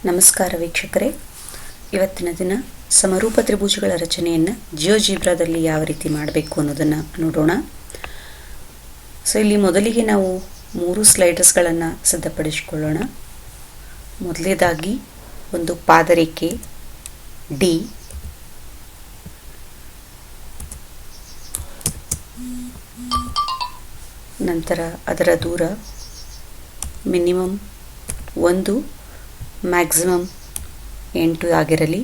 ನಮಸ್ಕಾರ ವೀಕ್ಷಕರೇ, ಇವತ್ತಿನ ದಿನ ಸಮರೂಪ ತ್ರಿಭುಜಗಳ ರಚನೆಯನ್ನು ಜಿಯೋಜಿಬ್ರಾದಲ್ಲಿ ಯಾವ ರೀತಿ ಮಾಡಬೇಕು ಅನ್ನೋದನ್ನು ನೋಡೋಣ. ಸೊ ಇಲ್ಲಿ ಮೊದಲಿಗೆ ನಾವು 3 ಸ್ಲೈಡರ್ಸ್ಗಳನ್ನು ಸಿದ್ಧಪಡಿಸಿಕೊಳ್ಳೋಣ. ಮೊದಲನೇದಾಗಿ ಒಂದು ಪಾದರೇಖೆ ಡಿ, ನಂತರ ಅದರ ದೂರ ಮಿನಿಮಮ್ 1, ಮ್ಯಾಕ್ಸಿಮಮ್ 8 ಆಗಿರಲಿ.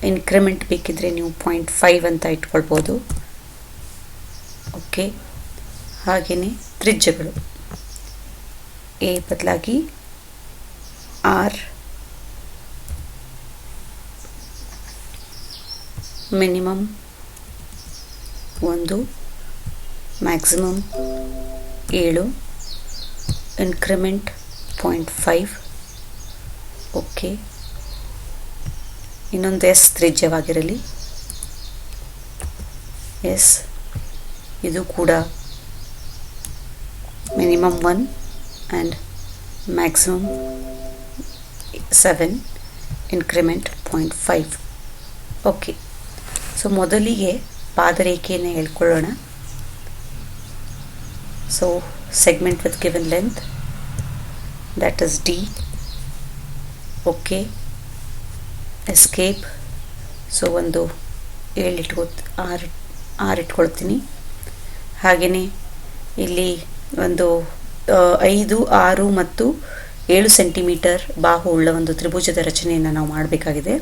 ಇನ್ಕ್ರಿಮೆಂಟ್ ಬೇಕಿದ್ರೆ ನೀವು 0.5 ಅಂತ ಇಟ್ಕೊಳ್ಬೋದು. ಓಕೆ, ಹಾಗೆಯೇ ತ್ರಿಜ್ಯಗಳು ಎ ಬದಲಾಗಿ R, minimum 1, maximum 7, increment 0.5. Okay, ಇನ್ನೊಂದು ಎಸ್ ತ್ರಿಜ್ಯವಾಗಿರಲಿ. ಎಸ್ ಇದು ಕೂಡ minimum 1 and maximum 7, increment 0.5. Okay, so ಮೊದಲಿಗೆ ಪಾದರೇಖೆಯನ್ನು ಹೇಳ್ಕೊಳ್ಳೋಣ. So segment with given length, that is D. Okay, escape. So ಒಂದು 6 ಇಟ್ಕೊಳ್ತೀನಿ. ಹಾಗೆಯೇ ಇಲ್ಲಿ ಒಂದು 5, 6 ಮತ್ತು 7 ಸೆಂಟಿಮೀಟರ್ ಬಾಹು ಉಳ್ಳ ಒಂದು ತ್ರಿಭುಜದ ರಚನೆಯನ್ನು ನಾವು ಮಾಡಬೇಕಾಗಿದೆ.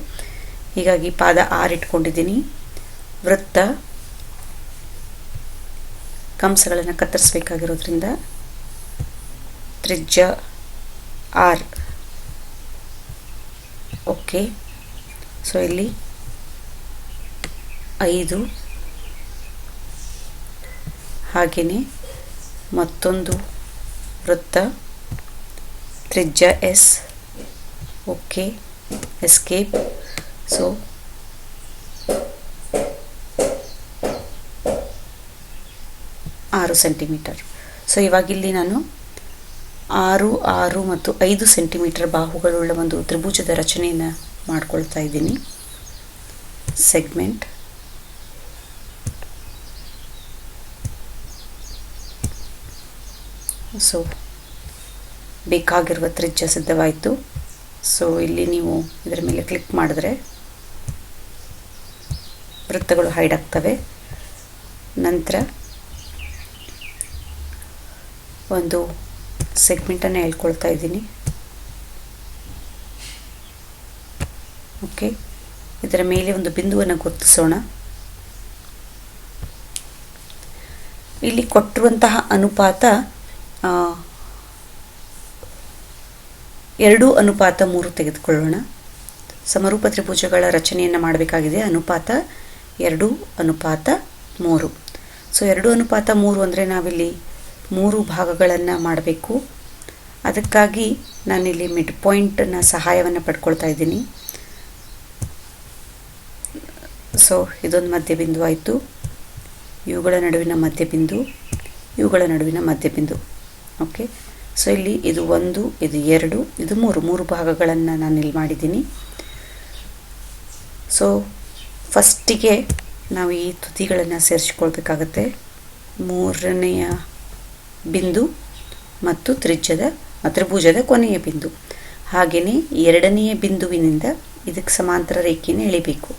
ಹೀಗಾಗಿ ಪಾದ 6 ಇಟ್ಕೊಂಡಿದ್ದೀನಿ. ವೃತ್ತ ಕಂಸಗಳನ್ನು ಕತ್ತರಿಸಬೇಕಾಗಿರೋದ್ರಿಂದ ತ್ರಿಜ್ಯ R. ಓಕೆ, ಸೊ ಇಲ್ಲಿ 5, ಹಾಗೆಯೇ ಮತ್ತೊಂದು ವೃತ್ತ ತ್ರಿಜ್ಯ S. Okay, escape. So 6 centimetre. So ಇವಾಗಿಲ್ಲಿ ನಾನು 6, 6 ಮತ್ತು 5 ಸೆಂಟಿಮೀಟರ್ ಬಾಹುಗಳುಳ್ಳ ಒಂದು ತ್ರಿಭುಜದ ರಚನೆಯನ್ನು ಮಾಡ್ಕೊಳ್ತಾ ಇದ್ದೀನಿ. ಸೆಗ್ಮೆಂಟ್, ಸೊ ಬೇಕಾಗಿರುವ ತ್ರಿಜ್ಯ ಸಿದ್ಧವಾಯಿತು. ಸೊ ಇಲ್ಲಿ ನೀವು ಇದರ ಮೇಲೆ ಕ್ಲಿಕ್ ಮಾಡಿದ್ರೆ ವೃತ್ತಗಳು ಹೈಡ್ ಆಗ್ತವೆ. ನಂತರ ಒಂದು ಸೆಗ್ಮೆಂಟನ್ನು ಹೇಳ್ಕೊಳ್ತಾ ಇದ್ದೀನಿ. ಓಕೆ, ಇದರ ಮೇಲೆ ಒಂದು ಬಿಂದುವನ್ನು ಗುರುತಿಸೋಣ. ಇಲ್ಲಿ ಕೊಟ್ಟಿರುವಂತಹ ಅನುಪಾತ 2:3 ತೆಗೆದುಕೊಳ್ಳೋಣ. ಸಮರೂಪ ತ್ರಿಭುಜಗಳ ರಚನೆಯನ್ನು ಮಾಡಬೇಕಾಗಿದೆ. ಅನುಪಾತ 2:3. ಸೊ 2:3 ಅಂದರೆ ನಾವಿಲ್ಲಿ 3 ಭಾಗಗಳನ್ನು ಮಾಡಬೇಕು. ಅದಕ್ಕಾಗಿ ನಾನಿಲ್ಲಿ ಮಿಡ್ ಪಾಯಿಂಟನ್ನು ಸಹಾಯವನ್ನು ಪಡ್ಕೊಳ್ತಾ ಇದ್ದೀನಿ. ಸೊ ಇದೊಂದು ಮಧ್ಯಬಿಂದು ಆಯಿತು. ಇವುಗಳ ನಡುವಿನ ಮಧ್ಯಬಿಂದು, ಇವುಗಳ ನಡುವಿನ ಮಧ್ಯಬಿಂದು. ಓಕೆ, ಸೊ ಇಲ್ಲಿ ಇದು 1, ಇದು 2, ಇದು 3 ಭಾಗಗಳನ್ನು ನಾನಿಲ್ಲಿ ಮಾಡಿದ್ದೀನಿ. ಸೊ ಫಸ್ಟಿಗೆ ನಾವು ಈ ತುದಿಗಳನ್ನು ಸೇರಿಸ್ಕೊಳ್ಬೇಕಾಗತ್ತೆ. 3ನೆಯ ಬಿಂದು ಮತ್ತು ತ್ರಿಭುಜದ ಕೊನೆಯ ಬಿಂದು. ಹಾಗೆಯೇ 2ನೆಯ ಬಿಂದುವಿನಿಂದ ಇದಕ್ಕೆ ಸಮಾಂತರ ರೇಖೆಯನ್ನು ಎಳಿಬೇಕು.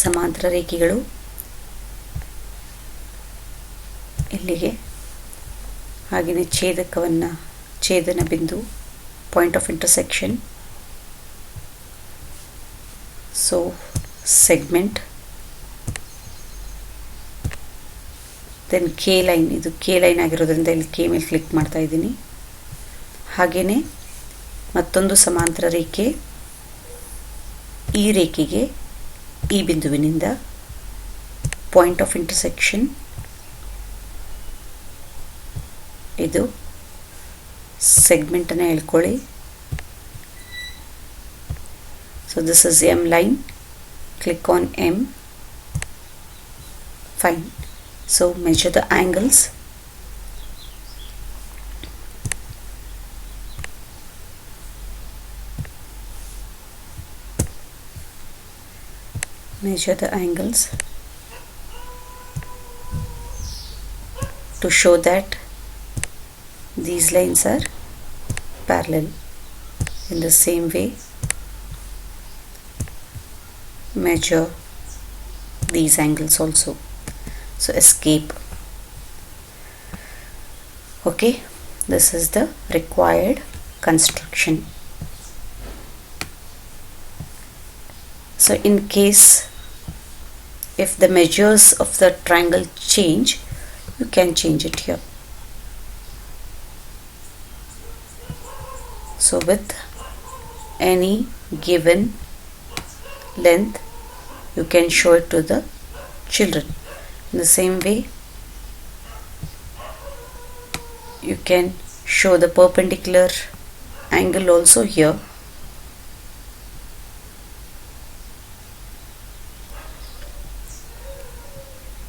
ಸಮಾಂತರ ರೇಖೆಗಳು ಇಲ್ಲಿಗೆ, ಹಾಗೆಯೇ ಛೇದನ ಬಿಂದು, point of intersection. So segment, then K line. ಇದು ಕೆ ಲೈನ್ ಆಗಿರೋದ್ರಿಂದ ಇಲ್ಲಿ ಕೆ ಮೇಲೆ ಕ್ಲಿಕ್ ಮಾಡ್ತಾ ಇದ್ದೀನಿ. ಹಾಗೆಯೇ ಮತ್ತೊಂದು ಸಮಾಂತರ ರೇಖೆ ಈ ರೇಖೆಗೆ ಈ ಬಿಂದುವಿನಿಂದ ಪಾಯಿಂಟ್ ಆಫ್ ಇಂಟರ್ಸೆಕ್ಷನ್. ಇದು ಸೆಗ್ಮೆಂಟನ್ನು ಹೇಳ್ಕೊಳ್ಳಿ. So this is M line. Click on M. Fine. So measure the angles. measure the angles to show that these lines are parallel. In the same way, measure these angles also. So escape. Okay, this is the required construction. So in case if the measures of the triangle change, you can change it here. So with any given length, you can show it to the children. In the same way, you can show the perpendicular angle also here.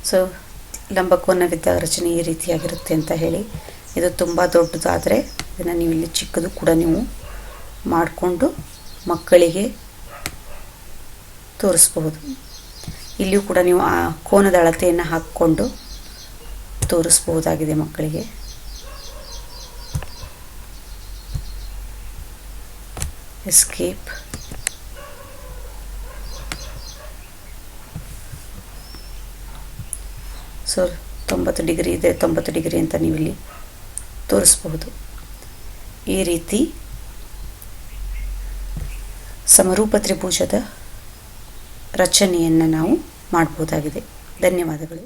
So ಲಂಬಕೋನವಿದ್ದ ರಚನೆ ಈ ರೀತಿಯಾಗಿರುತ್ತೆ ಅಂತ ಹೇಳಿ. ಇದು ತುಂಬ ದೊಡ್ಡದಾದರೆ ಇದನ್ನು ನೀವು ಇಲ್ಲಿ ಚಿಕ್ಕದು ಕೂಡ ನೀವು ಮಾಡಿಕೊಂಡು ಮಕ್ಕಳಿಗೆ ತೋರಿಸ್ಬಹುದು. ಇಲ್ಲಿಯೂ ಕೂಡ ನೀವು ಆ ಕೋನದ ಅಳತೆಯನ್ನು ಹಾಕ್ಕೊಂಡು ತೋರಿಸ್ಬಹುದಾಗಿದೆ ಮಕ್ಕಳಿಗೆ. ಎಸ್ಕೇಪ್. ಸೊ 90 ಡಿಗ್ರಿ ಇದೆ, 90 ಡಿಗ್ರಿ ಅಂತ ನೀವಿಲ್ಲಿ ತೋರಿಸ್ಬಹುದು. ಈ ರೀತಿ ಸಮರೂಪ ತ್ರಿಭುಜದ ರಚನೆಯನ್ನು ನಾವು ಮಾಡಬಹುದಾಗಿದೆ. ಧನ್ಯವಾದಗಳು.